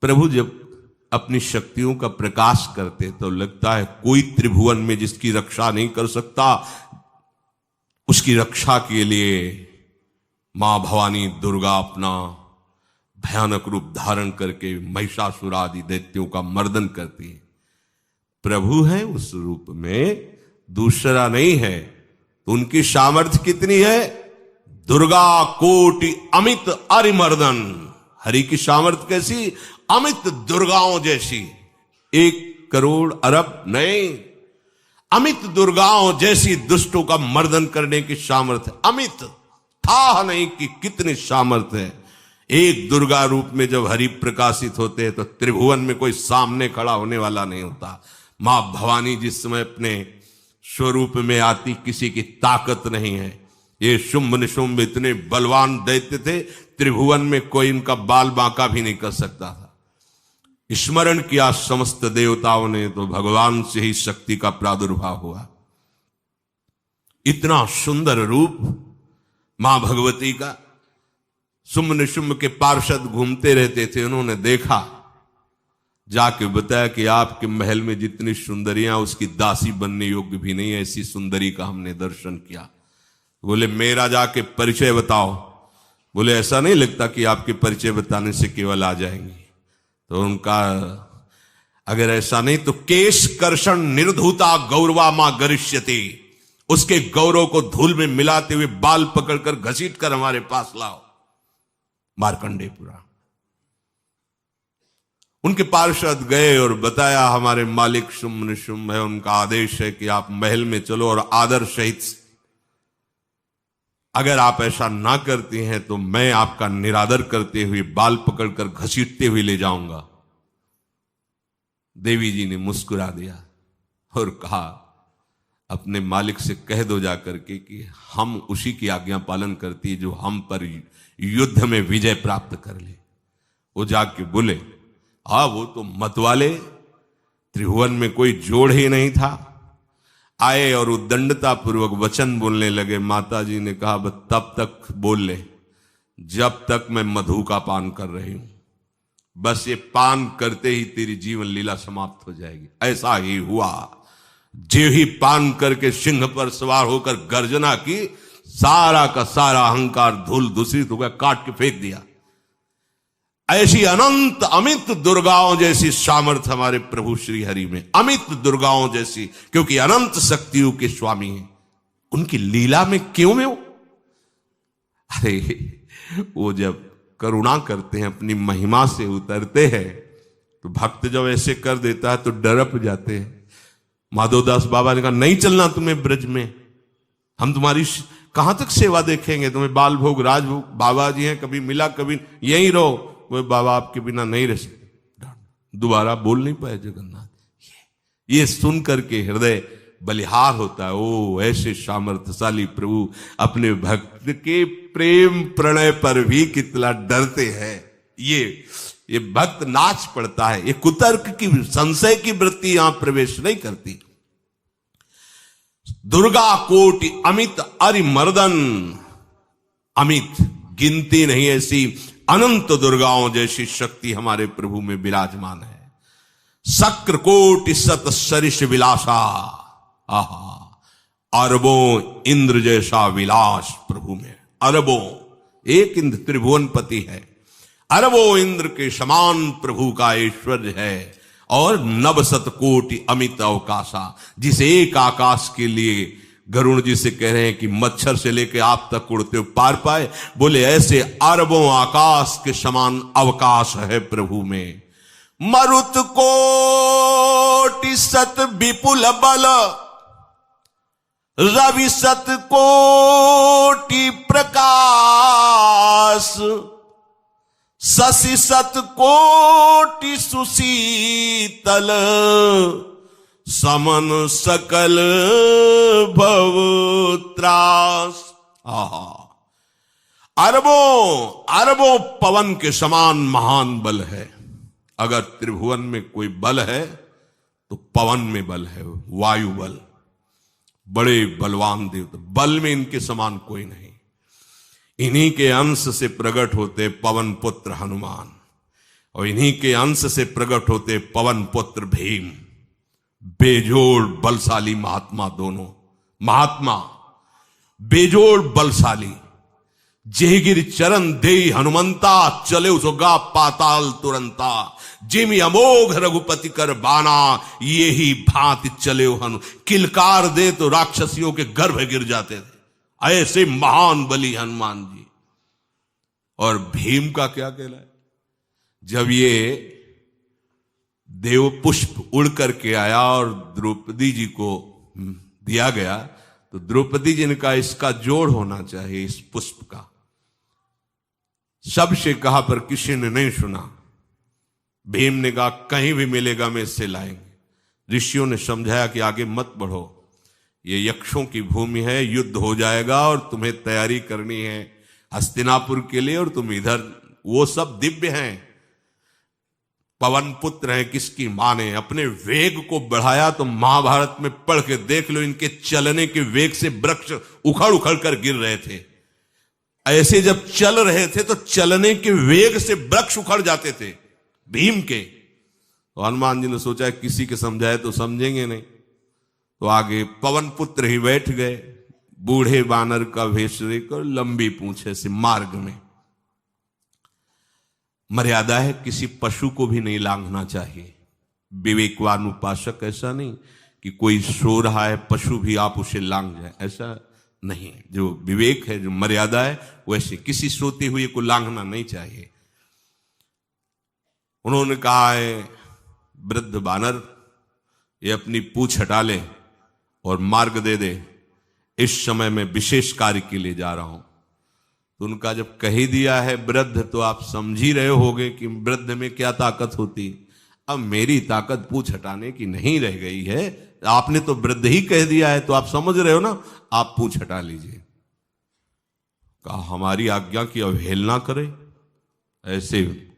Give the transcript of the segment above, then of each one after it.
प्रभु जब अपनी शक्तियों का प्रकाश करते तो लगता है कोई त्रिभुवन में जिसकी रक्षा नहीं कर सकता, उसकी रक्षा के लिए मां भवानी दुर्गा अपना भयानक रूप धारण करके महिषासुर आदि दैत्यों का मर्दन करती है। प्रभु है उस रूप में, दूसरा नहीं है। तो उनकी सामर्थ्य कितनी है? दुर्गा कोटि अमित अरिमर्दन। हरि की सामर्थ्य कैसी? अमित दुर्गाओं जैसी। 1 करोड़ अरब नहीं, अमित दुर्गाओं जैसी दुष्टों का मर्दन करने की सामर्थ्य। अमित था नहीं कि कितनी सामर्थ्य है। एक दुर्गा रूप में जब हरि प्रकाशित होते हैं तो त्रिभुवन में कोई सामने खड़ा होने वाला नहीं होता। मां भवानी जिस समय अपने स्वरूप में आती, किसी की ताकत नहीं है। ये शुंभ निशुंभ इतने बलवान दैत्य थे, त्रिभुवन में कोई इनका बाल बांका भी नहीं कर सकता था। स्मरण किया समस्त देवताओं ने तो भगवान से ही शक्ति का प्रादुर्भाव हुआ। इतना सुंदर रूप मां भगवती का। शुंभ निशुंभ के पार्षद घूमते रहते थे, उन्होंने देखा, जाके बताया कि आपके महल में जितनी सुंदरियां उसकी दासी बनने योग्य भी नहीं है, ऐसी सुंदरी का हमने दर्शन किया। बोले मेरा जाके परिचय बताओ। बोले ऐसा नहीं लगता कि आपके परिचय बताने से केवल आ जाएंगी। तो उनका अगर ऐसा नहीं तो केश कर्षण निर्धूता गौरवा मां गरिष्यति, उसके गौरव को धूल में मिलाते हुए बाल पकड़कर घसीट कर हमारे पास लाओ। मार्कंडेय पुराण। उनके पार्षद गए और बताया हमारे मालिक शुंभ निशुंभ है, उनका आदेश है कि आप महल में चलो और आदर सहित, अगर आप ऐसा ना करती हैं तो मैं आपका निरादर करते हुए बाल पकड़कर घसीटते हुए ले जाऊंगा। देवी जी ने मुस्कुरा दिया और कहा अपने मालिक से कह दो जाकर के कि हम उसी की आज्ञा पालन करती है जो हम पर युद्ध में विजय प्राप्त कर ले। वो जाके बोले हाँ वो तो मतवाले, त्रिभुवन में कोई जोड़ ही नहीं था। आए और उद्दंडता पूर्वक वचन बोलने लगे। माता जी ने कहा बस तब तक बोल ले जब तक मैं मधु का पान कर रही हूं, बस ये पान करते ही तेरी जीवन लीला समाप्त हो जाएगी। ऐसा ही हुआ। जो ही पान करके सिंह पर सवार होकर गर्जना की, सारा का सारा अहंकार धूल दूषित हो गया, काट के फेंक दिया। ऐसी अनंत अमित दुर्गाओं जैसी सामर्थ्य हमारे प्रभु श्री हरि में, अमित दुर्गाओं जैसी, क्योंकि अनंत शक्तियों के स्वामी हैं। उनकी लीला में क्यों में हो? अरे वो जब करुणा करते हैं, अपनी महिमा से उतरते हैं, तो भक्त जब ऐसे कर देता है तो डरप जाते हैं। माधवदास बाबा ने कहा नहीं चलना तुम्हें ब्रज में, हम तुम्हारी कहां तक सेवा देखेंगे, तुम्हें बाल भोग राजभोग, बाबा जी हैं, कभी मिला कभी यहीं रहो। वो बाबा आपके बिना नहीं रह सकते। दोबारा बोल नहीं पाए जगन्नाथ। ये सुन करके हृदय बलिहार होता है। ओ ऐसे सामर्थ्यशाली प्रभु अपने भक्त के प्रेम प्रणय पर भी कितना डरते हैं। ये भक्त नाच पड़ता है। ये कुतर्क की, संशय की वृत्ति यहां प्रवेश नहीं करती। दुर्गा कोटि अमित अरिमर्दन, अमित गिनती नहीं ऐसी अनंत दुर्गाओं जैसी शक्ति हमारे प्रभु में विराजमान है। शक्र कोटि सत सरिष विलासा, आहा अरबों इंद्र जैसा विलास प्रभु में। अरबों, एक इंद्र त्रिभुवनपति है, अरबों इंद्र के समान प्रभु का ऐश्वर्य है। और नवशत कोटि अमित अवकाशा, जिस एक आकाश के लिए गरुण जी से कह रहे हैं कि मच्छर से लेकर आप तक उड़ते हो पार पाए, बोले ऐसे अरबों आकाश के समान अवकाश है प्रभु में। मरुत कोटि सत विपुल बल, रवि सत कोटि प्रकाश, शशि सत कोटि सुशीतल, समन सकल भव त्रास। अरबों पवन के समान महान बल है। अगर त्रिभुवन में कोई बल है तो पवन में बल है, वायु बल। बड़े बलवान देवता, बल में इनके समान कोई नहीं। इन्हीं के अंश से प्रकट होते पवन पुत्र हनुमान। और इन्हीं के अंश से प्रकट होते पवन पुत्र भीम, बेजोड़ बलशाली महात्मा। दोनों महात्मा बेजोड़ बलशाली। जेगिर चरण दे हनुमंता, चले उसगा पाताल तुरंता। जिमि अमोघ रघुपति कर बाना, ये ही भांति चले हनु। किलकार दे तो राक्षसियों के गर्भ गिर जाते थे, ऐसे महान बली हनुमान जी। और भीम का क्या कहला है? जब ये देव पुष्प उड़ करके आया और द्रौपदी जी को दिया गया, तो द्रौपदी जी ने कहा इसका जोड़ होना चाहिए, इस पुष्प का। सबसे कहा पर किसी ने नहीं सुना। भीम ने कहा कहीं भी मिलेगा मैं इससे लाएंगे। ऋषियों ने समझाया कि आगे मत बढ़ो, ये यक्षों की भूमि है, युद्ध हो जाएगा और तुम्हें तैयारी करनी है हस्तिनापुर के लिए, और तुम इधर। वो सब दिव्य हैं, पवन पुत्र हैं। किसकी मां ने अपने वेग को बढ़ाया तो महाभारत में पढ़ के देख लो, इनके चलने के वेग से वृक्ष उखड़ उखड़ कर गिर रहे थे। ऐसे जब चल रहे थे तो चलने के वेग से वृक्ष उखड़ जाते थे भीम के। तो हनुमान जी ने सोचा किसी के समझाए तो समझेंगे नहीं, तो आगे पवन पुत्र ही बैठ गए, बूढ़े बानर का वेश लेकर, लंबी पूंछे से। मार्ग में मर्यादा है, किसी पशु को भी नहीं लांघना चाहिए। विवेकवान उपासक ऐसा नहीं कि कोई सो रहा है पशु भी आप उसे लांघ जाए, ऐसा नहीं। जो विवेक है, जो मर्यादा है, वैसे किसी सोते हुए को लांघना नहीं चाहिए। उन्होंने कहा है वृद्ध बानर ये अपनी पूंछ हटा ले और मार्ग दे दे, इस समय मैं विशेष कार्य के लिए जा रहा हूं। तो उनका जब कह ही दिया है वृद्ध, तो आप समझ ही रहे होगे कि वृद्ध में क्या ताकत होती। अब मेरी ताकत पूंछ हटाने की नहीं रह गई है, आपने तो वृद्ध ही कह दिया है, तो आप समझ रहे हो ना, आप पूंछ हटा लीजिए। कहा हमारी आज्ञा की अवहेलना करे, ऐसे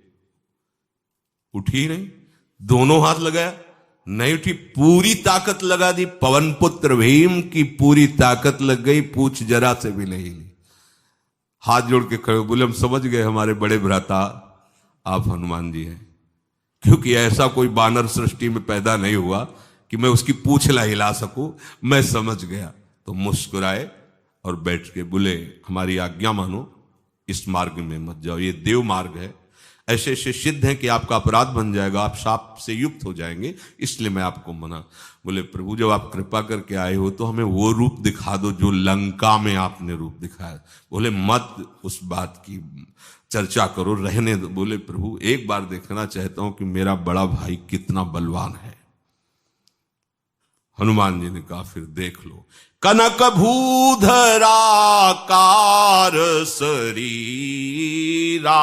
उठी नहीं, दोनों हाथ लगाया, नहीं उठी, पूरी ताकत लगा दी। पवन पुत्र भीम की पूरी ताकत लग गई, पूंछ जरा से भी नहीं ली। हाथ जोड़ के खड़े बोले हम समझ गए हमारे बड़े भ्राता आप हनुमान जी हैं, क्योंकि ऐसा कोई बानर सृष्टि में पैदा नहीं हुआ कि मैं उसकी पूंछ ला हिला सकूं। मैं समझ गया। तो मुस्कुराए और बैठ के बोले हमारी आज्ञा मानो, इस मार्ग में मत जाओ, ये देव मार्ग है। ऐसे ऐसे सिद्ध हैं कि आपका अपराध बन जाएगा, आप शाप से युक्त हो जाएंगे, इसलिए मैं आपको मना। बोले प्रभु जब आप कृपा करके आए हो तो हमें वो रूप दिखा दो जो लंका में आपने रूप दिखाया। बोले मत उस बात की चर्चा करो, रहने दो। बोले प्रभु एक बार देखना चाहता हूं कि मेरा बड़ा भाई कितना बलवान है। हनुमान जी ने कहा फिर देख लो। कनक भूधरा कार शरीरा